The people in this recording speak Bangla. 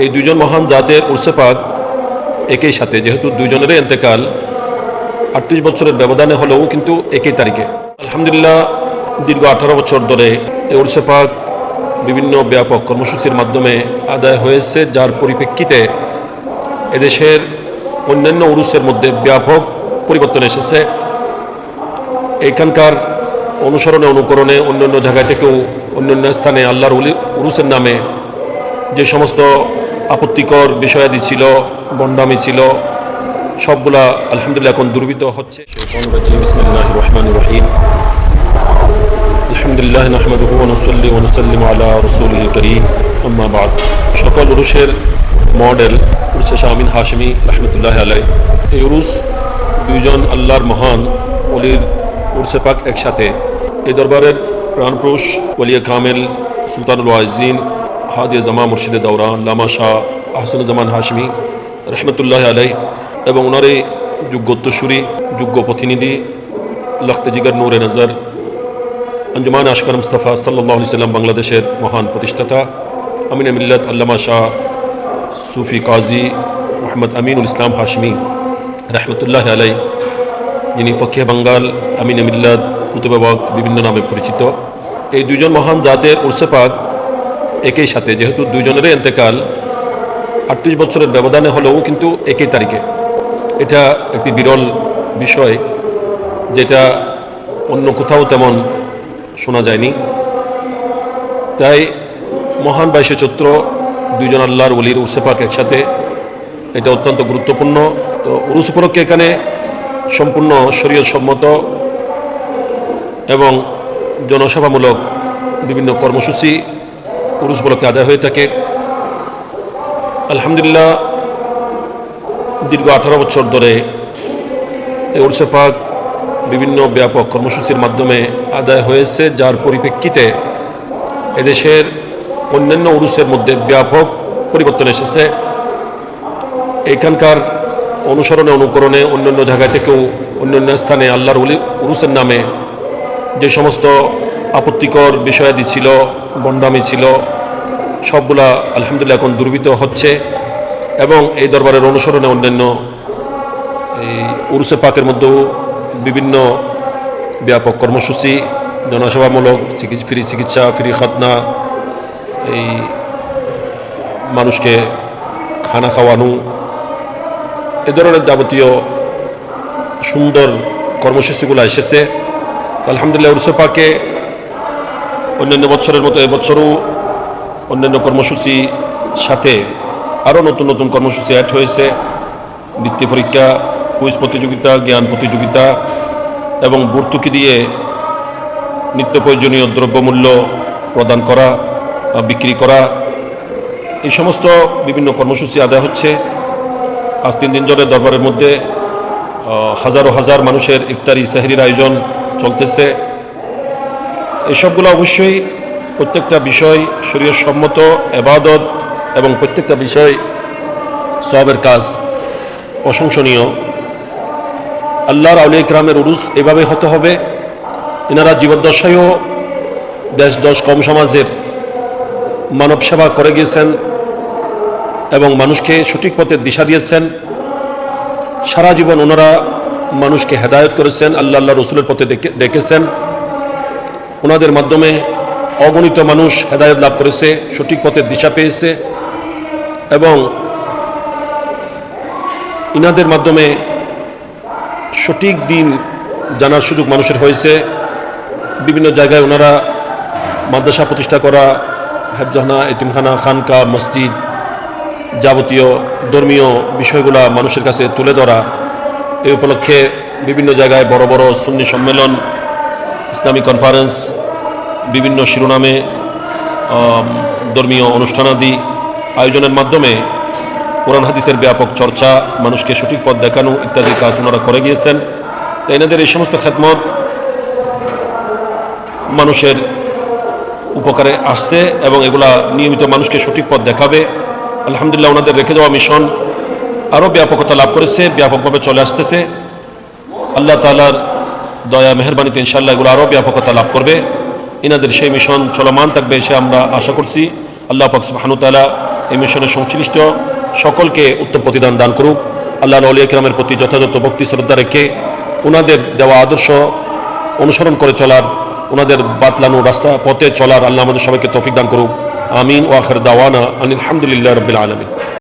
এই দুইজন মহান জাতের উরসে পাক একই সাথে, যেহেতু দুইজনেরই ইন্তেকাল 38 বছরের ব্যবধানে হলেও কিন্তু একই তারিখে। আলহামদুলিল্লাহ দীর্ঘ 18 বছর ধরে এই উরসে পাক বিভিন্ন ব্যাপক কর্মসূচির মাধ্যমে আদায় হয়েছে, যার পরিপ্রেক্ষিতে এদেশের অন্যান্য উরুসের মধ্যে ব্যাপক পরিবর্তন এসেছে। এইখানকার অনুসরণে অনুকরণে অন্যান্য জায়গা থেকেও অন্যান্য স্থানে আল্লাহর উরুসের নামে যে সমস্ত আপত্তিকর বিষয়াদি ছিল, বন্ডামি ছিল, সবগুলা আলহামদুলিল্লাহ এখন দুর্বৃত হচ্ছে। বিসমিল্লাহির রহমানির রহিম। আলহামদুলিল্লাহ নাহমাদুহু ওয়া নুসাল্লি ওয়া নুসাল্লিমু আলা রাসূলিল কারীম, আম্মা বা'দ। সকল উরুসের মডেল উরসে শাহ আমিন হাশমি রহমতুল্লাহ আলাইহি। এই উরুস দুইজন আল্লাহর মহান ওলির উরসে পাক একসাথে। এই দরবারের প্রাণপুরুষ ওলিয়ে কামেল সুলতানুল ওয়াইজিন হাদিয়ে জামা মুর্শিদে দৌরা আল্লামা শাহ আহসানুজ্জামান হাশমি রহমতুল্লাহ আলাইহি এবং ওনার এই যোগ্য উত্তরসূরি, যোগ্য প্রতিনিধি, লখতে জিগার নূরে নজর আঞ্জুমান আশকার মুস্তাফা সাল্লাল্লাহু আলাইহি সাল্লাম বাংলাদেশের মহান প্রতিষ্ঠাতা আমিন মিল্লাত আল্লামা শাহ সুফি কাজী মোহাম্মদ আমিনুল ইসলাম হাশমি রহমতুল্লাহ আলাইহি, যিনি ফকিহে বাঙ্গাল, আমিন মিল্লাত, কুতুবে ওয়াক্ত বিভিন্ন নামে পরিচিত। এই দুইজন মহান জাতের উরসে পাক একই সাথে, যেহেতু দুইজনেরই ইন্তেকাল 38 বছরের ব্যবধানে হলেও কিন্তু একই তারিখে। এটা একটি বিরল বিষয়, যেটা অন্য কোথাও তেমন শোনা যায়নি। তাই মহান 22 চৈত্র দুইজন আল্লাহর ওলির উরসে পাক একসাথে, এটা অত্যন্ত গুরুত্বপূর্ণ। তো উরুস উপলক্ষে এখানে সম্পূর্ণ শরীয়ত সম্মত এবং জনসভামূলক বিভিন্ন কর্মসূচি উরুস উপলক্ষে আদায় হয়ে থাকে। আলহামদুলিল্লাহ দীর্ঘ 18 বছর ধরে এই উরসে পাক বিভিন্ন ব্যাপক কর্মসূচির মাধ্যমে আদায় হয়েছে, যার পরিপ্রেক্ষিতে এদেশের অন্যান্য উরুসের মধ্যে ব্যাপক পরিবর্তন এসেছে। এইখানকার অনুসরণে অনুকরণে অন্যান্য জায়গা থেকেও অন্যান্য স্থানে আল্লাহর উরুসের নামে যে সমস্ত আপত্তিকর বিষয়াদি ছিল, বন্ডামি ছিল, সবগুলা আলহামদুলিল্লাহ এখন দুর্বৃত হচ্ছে এবং এই দরবারের অনুসরণে অন্যান্য এই উরুসে পাকের মধ্যেও বিভিন্ন ব্যাপক কর্মসূচি, জনসভামূলক ফ্রি চিকিৎসা, ফ্রি খাতনা, এই মানুষকে খানা খাওয়ানো, এ ধরনের যাবতীয় সুন্দর কর্মসূচিগুলো এসেছে। আলহামদুলিল্লাহ উরসে পাকে অন্যান্য বছরের মতো এবছরও অন্যান্য কর্মসূচি সাথে আরও নতুন নতুন কর্মসূচি অ্যাড হয়েছে। বৃত্তি পরীক্ষা, কুইজ প্রতিযোগিতা, জ্ঞান প্রতিযোগিতা এবং ভর্তুকি দিয়ে নিত্য প্রয়োজনীয় দ্রব্যমূল্য প্রদান করা, বিক্রি করা, এই সমস্ত বিভিন্ন কর্মসূচি আদায় হচ্ছে। আজ 3 দিন ধরে দরবারের মধ্যে হাজারো হাজার মানুষের ইফতারি সেহরির আয়োজন চলতেছে। এসবগুলো অবশ্যই প্রত্যেকটা বিষয় শরীয়ত সম্মত ইবাদত এবং প্রত্যেকটা বিষয় সওয়াবের কাজ, প্রশংসনীয়। আল্লাহর আউলিয়া ইকরামের উরুস এভাবে হতে হবে। এনারা জীবদ্দশায়ও দেশ দশ কম সমাজের মানব সেবা করে গিয়েছেন এবং মানুষকে সঠিক পথে দিশা দিয়েছেন। সারা জীবন ওনারা মানুষকে হেদায়েত করেছেন, আল্লাহ আল্লাহ রসুলের পথে ডেকেছেন। ওনাদের মাধ্যমে অগণিত মানুষ হেদায়েত লাভ করেছে, সঠিক পথের দিশা পেয়েছে এবং ইনাদের মাধ্যমে সঠিক দিন জানার সুযোগ মানুষের হয়েছে। বিভিন্ন জায়গায় ওনারা মাদ্রাসা প্রতিষ্ঠা করা, হেফজখানা, এতিমখানা, খানকা, মসজিদ, যাবতীয় ধর্মীয় বিষয়গুলা মানুষের কাছে তুলে ধরা। এই উপলক্ষে বিভিন্ন জায়গায় বড় বড় সুন্নি সম্মেলন, ইসলামী কনফারেন্স, বিভিন্ন শিরোনামে ধর্মীয় অনুষ্ঠানাদি আয়োজনের মাধ্যমে কোরআন হাদিসের ব্যাপক চর্চা, মানুষকে সঠিক পথ দেখানো ইত্যাদি কাজ ওনারা করে গিয়েছেন। তাই এনাদের এই সমস্ত খেদমত মানুষের উপকারে আসছে এবং এগুলা নিয়মিত মানুষকে সঠিক পথ দেখাবে। আলহামদুলিল্লাহ ওনাদের রেখে যাওয়া মিশন আরও ব্যাপকতা লাভ করেছে, ব্যাপকভাবে চলে আসতেছে। আল্লাহ তাআলার দয়া মেহেরবানিতে ইনশাআল্লাহ এগুলো আরও ব্যাপকতা লাভ করবে। ইনাদের সেই মিশন চলমান থাকবে সে আমরা আশা করছি। আল্লাহ পাক সুবহানাহু ওয়া তাআলা এই মিশনে সংশ্লিষ্ট সকলকে উত্তম প্রতিদান দান করুক। আল্লাহর আউলিয়া কিরামের প্রতি যথাযথ ভক্তি শ্রদ্ধা রেখে ওনাদের দেওয়া আদর্শ অনুসরণ করে চলার, ওনাদের বাতলানো রাস্তা পথে চলার আল্লাহ আমাদের সবাইকে তৌফিক দান করুক। আমিন। ওয়া আখির দাওয়ানা আনিল হামদুলিল্লাহি রাব্বিল আলামিন।